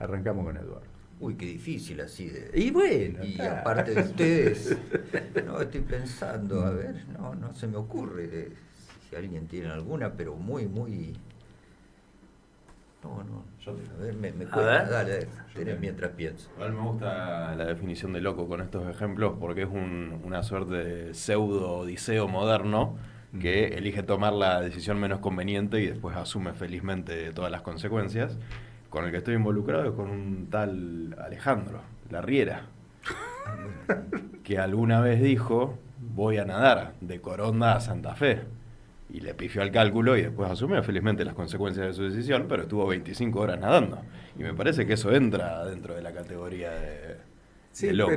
Arrancamos con Eduardo. Uy, qué difícil así de... Y bueno, y está. aparte de ustedes, no, estoy pensando, a ver, no se me ocurre si alguien tiene alguna, pero muy... No, a ver, me A cuesta, ver. dale, tenés mientras pienso. A mí me gusta la definición de loco con estos ejemplos porque es una suerte de pseudo odiseo moderno que elige tomar la decisión menos conveniente y después asume felizmente todas las consecuencias. Con el que estoy involucrado es con un tal Alejandro Larriera, que alguna vez dijo: voy a nadar de Coronda a Santa Fe. Y le pifió al cálculo y después asumió felizmente las consecuencias de su decisión, pero estuvo 25 horas nadando. Y me parece que eso entra dentro de la categoría Sí, de loco.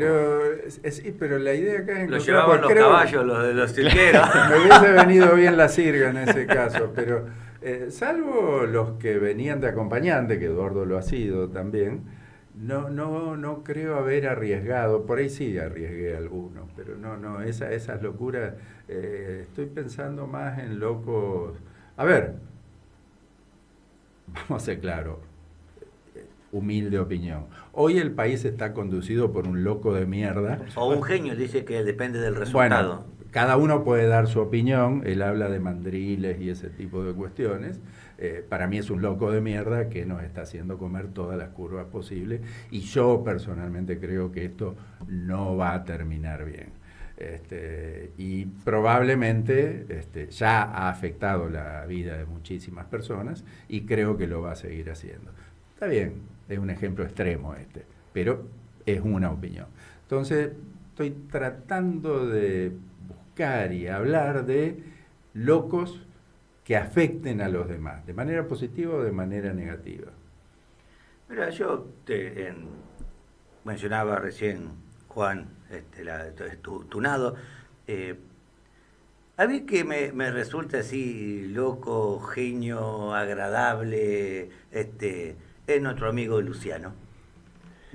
pero la idea acá es Lo encontrar, llevaban los creo- caballos, los de los cirqueros. Me hubiese venido bien la sirga en ese caso, pero salvo los que venían de acompañante, que Eduardo lo ha sido también, no creo haber arriesgado. Por ahí sí arriesgué algunos, pero esas locuras. Estoy pensando más en locos. A ver, vamos a ser claros. Humilde opinión. Hoy el país está conducido por un loco de mierda. O un genio dice que depende del resultado. Bueno, cada uno puede dar su opinión. Él habla de mandriles y ese tipo de cuestiones. Para mí es un loco de mierda que nos está haciendo comer todas las curvas posibles. Y yo personalmente creo que esto no va a terminar bien. Y probablemente ya ha afectado la vida de muchísimas personas y creo que lo va a seguir haciendo. Está bien, es un ejemplo extremo pero es una opinión. Entonces, estoy tratando de buscar y hablar de locos que afecten a los demás, de manera positiva o de manera negativa. Mira, yo mencionaba recién, Juan, tu nado. A mí que me resulta así loco, genio, agradable, es nuestro amigo Luciano.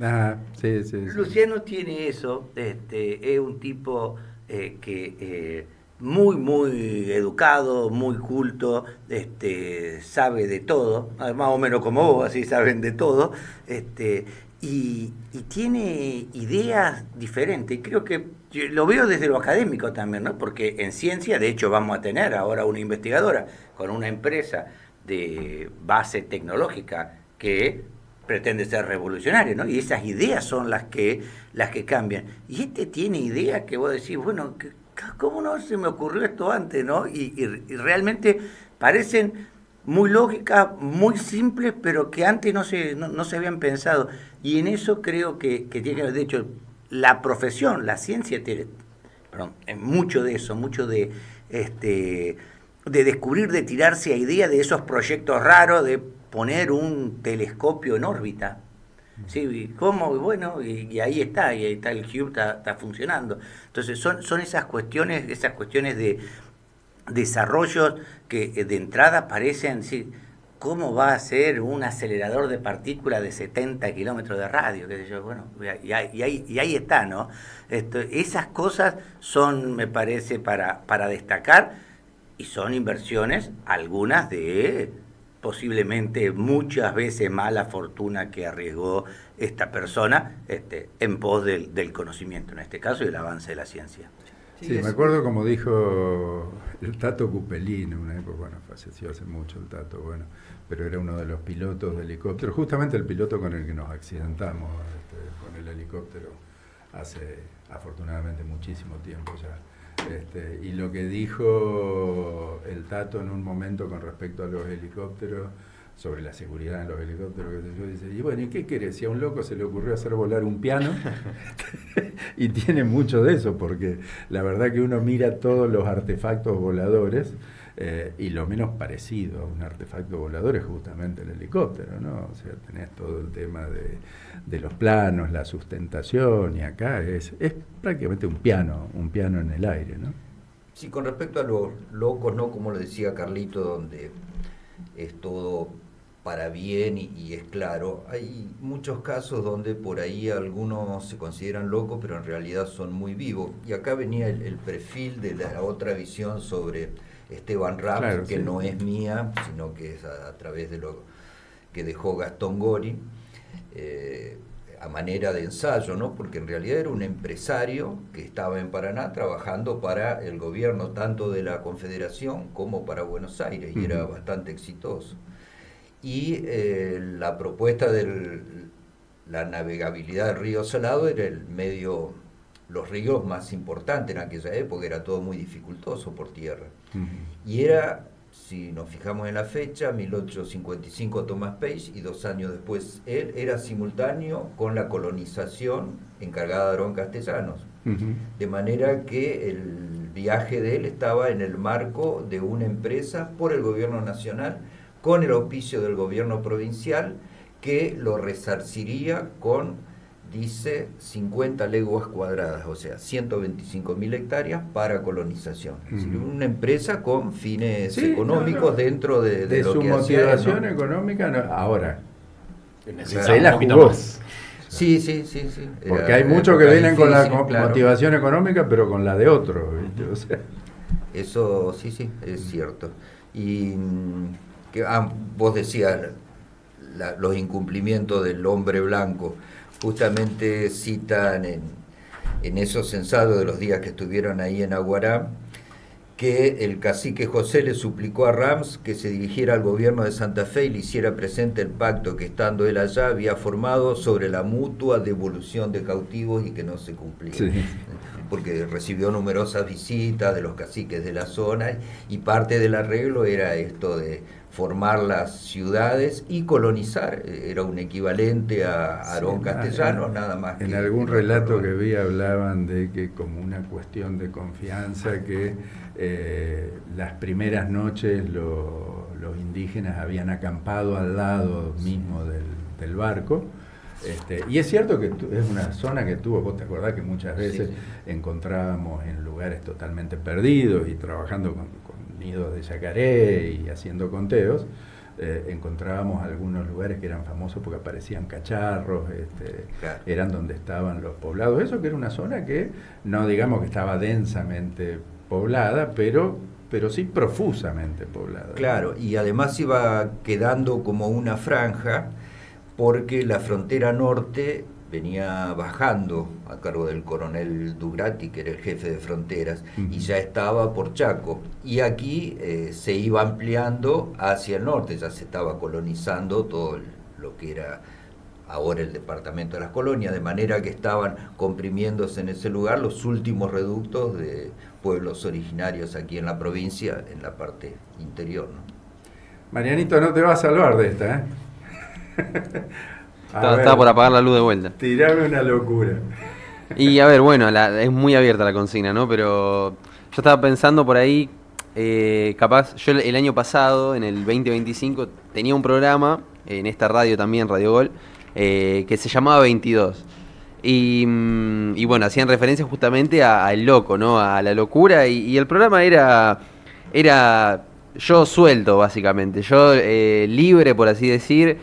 Ah, sí. Luciano tiene eso, es un tipo que muy educado, muy culto, sabe de todo, más o menos como vos, así saben de todo, y tiene ideas diferentes. Y creo que yo lo veo desde lo académico también, ¿no? Porque en ciencia, de hecho, vamos a tener ahora una investigadora con una empresa de base tecnológica que pretende ser revolucionario, ¿no? Y esas ideas son las que cambian. Y tiene ideas que vos decís, bueno, ¿cómo no se me ocurrió esto antes, no? Y realmente parecen muy lógicas, muy simples, pero que antes no se habían pensado. Y en eso creo que tiene que ver, de hecho, la profesión, la ciencia tiene, mucho de eso, mucho de descubrir, de tirarse a ideas de esos proyectos raros, de poner un telescopio en órbita. Sí, ¿cómo? Bueno, y ahí está el Hubble, está funcionando. Entonces son esas cuestiones de desarrollos que de entrada parecen decir, ¿cómo va a ser un acelerador de partículas de 70 kilómetros de radio? ¿Qué sé yo? Bueno, y ahí está, ¿no? Esas cosas son, me parece, para destacar, y son inversiones, algunas de posiblemente muchas veces mala fortuna que arriesgó esta persona en pos del conocimiento, en este caso, y el avance de la ciencia. Sí, me acuerdo como dijo el Tato Cupelín en una época, bueno, falleció hace mucho el Tato, bueno, pero era uno de los pilotos de helicóptero, justamente el piloto con el que nos accidentamos con el helicóptero hace afortunadamente muchísimo tiempo ya. Y lo que dijo el Tato en un momento con respecto a los helicópteros, sobre la seguridad en los helicópteros, qué sé yo, dice, y bueno, ¿y qué querés? Si a un loco se le ocurrió hacer volar un piano, y tiene mucho de eso, porque la verdad que uno mira todos los artefactos voladores, y lo menos parecido a un artefacto volador es justamente el helicóptero, ¿no? O sea, tenés todo el tema de los planos, la sustentación, y acá es prácticamente un piano en el aire, ¿no? Sí, con respecto a los locos, ¿no? Como lo decía Carlito, donde es todo para bien y es claro, hay muchos casos donde por ahí algunos se consideran locos, pero en realidad son muy vivos. Y acá venía el perfil de la otra visión sobre Esteban Rapp, claro, que sí. no es mía, sino que es a través de lo que dejó Gastón Gori. a manera de ensayo, ¿no? Porque en realidad era un empresario que estaba en Paraná trabajando para el gobierno tanto de la Confederación como para Buenos Aires, y era bastante exitoso. Y la propuesta de la navegabilidad del río Salado era el medio, los ríos más importantes en aquella época, era todo muy dificultoso por tierra. Y era, si nos fijamos en la fecha, 1855 Tomás Page, y 2 años después él, era simultáneo con la colonización encargada de Aarón Castellanos. De manera que el viaje de él estaba en el marco de una empresa por el gobierno nacional, con el auspicio del gobierno provincial, que lo resarciría con, dice, 50 leguas cuadradas, o sea, 125.000 hectáreas para colonización. Es decir, una empresa con fines económicos dentro de lo su que motivación hacía, ¿no? económica, ahora. Necesitaba Se la un poquito jugó. más. Sí. Porque hay muchos que vienen con la claro. motivación económica, pero con la de otro, ¿viste? O sea. Eso sí, es cierto. Y que vos decías los incumplimientos del hombre blanco. Justamente citan en esos ensayos de los días que estuvieron ahí en Aguará, que el cacique José le suplicó a Rams que se dirigiera al gobierno de Santa Fe y le hiciera presente el pacto que, estando él allá, había formado sobre la mutua devolución de cautivos y que no se cumplía. Sí. Porque recibió numerosas visitas de los caciques de la zona, y parte del arreglo era esto de formar las ciudades y colonizar. Era un equivalente a Aarón Castellanos, nada más. En algún relato que vi hablaban de que, como una cuestión de confianza, que las primeras noches los indígenas habían acampado al lado mismo del barco. Y es cierto que es una zona que tuvo, vos te acordás que muchas veces encontrábamos en lugares totalmente perdidos y trabajando con nidos de yacaré y haciendo conteos, encontrábamos algunos lugares que eran famosos porque aparecían cacharros, eran donde estaban los poblados. Eso que era una zona que no digamos que estaba densamente poblada, pero sí profusamente poblada. Claro, y además iba quedando como una franja, porque la frontera norte venía bajando a cargo del coronel Dugrati, que era el jefe de fronteras, y ya estaba por Chaco. Y aquí se iba ampliando hacia el norte, ya se estaba colonizando todo lo que era ahora el departamento de las colonias, de manera que estaban comprimiéndose en ese lugar los últimos reductos de pueblos originarios aquí en la provincia, en la parte interior, ¿no? Marianito, no te va a salvar de esta, ¿eh? Estaba por apagar la luz de vuelta. Tirame una locura. Y a ver, bueno, es muy abierta la consigna, ¿no? Pero yo estaba pensando por ahí, capaz, yo el año pasado, en el 2025, tenía un programa, en esta radio también, Radio Gol, que se llamaba 22. Y bueno, hacían referencia justamente al loco, ¿no? A la locura, y el programa era yo suelto, básicamente, yo libre, por así decir,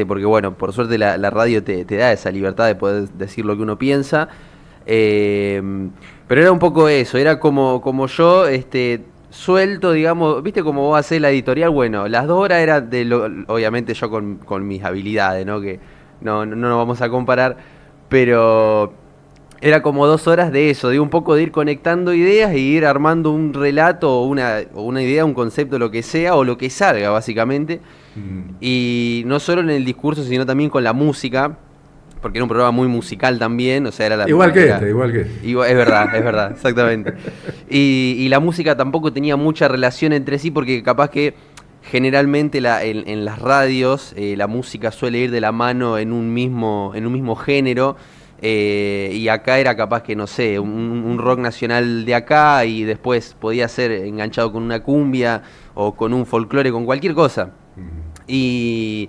porque bueno, por suerte la radio te da esa libertad de poder decir lo que uno piensa, pero era un poco eso, era como yo suelto, digamos, viste como vos hacés la editorial, bueno, las 2 horas era obviamente yo con mis habilidades, ¿no? Que no nos vamos a comparar, pero era como 2 horas de eso, de un poco de ir conectando ideas y ir armando un relato o una idea, un concepto, lo que sea, o lo que salga, básicamente. Y no solo en el discurso, sino también con la música, porque era un programa muy musical también, o sea, era igual que este. Es verdad, exactamente. Y la música tampoco tenía mucha relación entre sí, porque capaz que generalmente en las radios la música suele ir de la mano en un mismo género. Y acá era capaz que, no sé, un rock nacional de acá, y después podía ser enganchado con una cumbia o con un folclore, con cualquier cosa. Y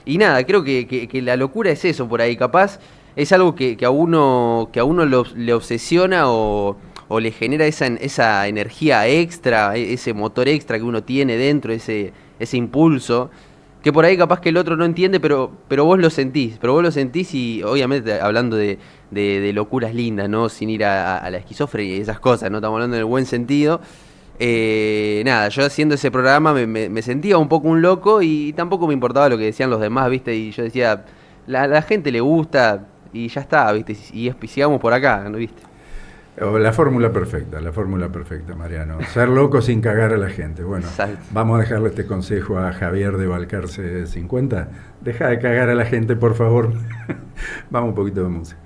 nada, creo que la locura es eso por ahí, capaz es algo que a uno le obsesiona o le genera esa energía extra, ese motor extra que uno tiene dentro, ese impulso, que por ahí capaz que el otro no entiende, pero vos lo sentís, y obviamente hablando de locuras lindas, ¿no? Sin ir a la esquizofrenia y esas cosas, ¿no? Estamos hablando en el buen sentido. Nada, yo haciendo ese programa me sentía un poco un loco, y tampoco me importaba lo que decían los demás, ¿viste? Y yo decía, la gente le gusta y ya está, ¿viste? Y sigamos por acá, ¿no? ¿Viste? La fórmula perfecta, Mariano. Ser loco sin cagar a la gente. Bueno, Exacto. vamos a dejarle este consejo a Javier de Balcarce 50. Deja de cagar a la gente, por favor. Vamos un poquito de música.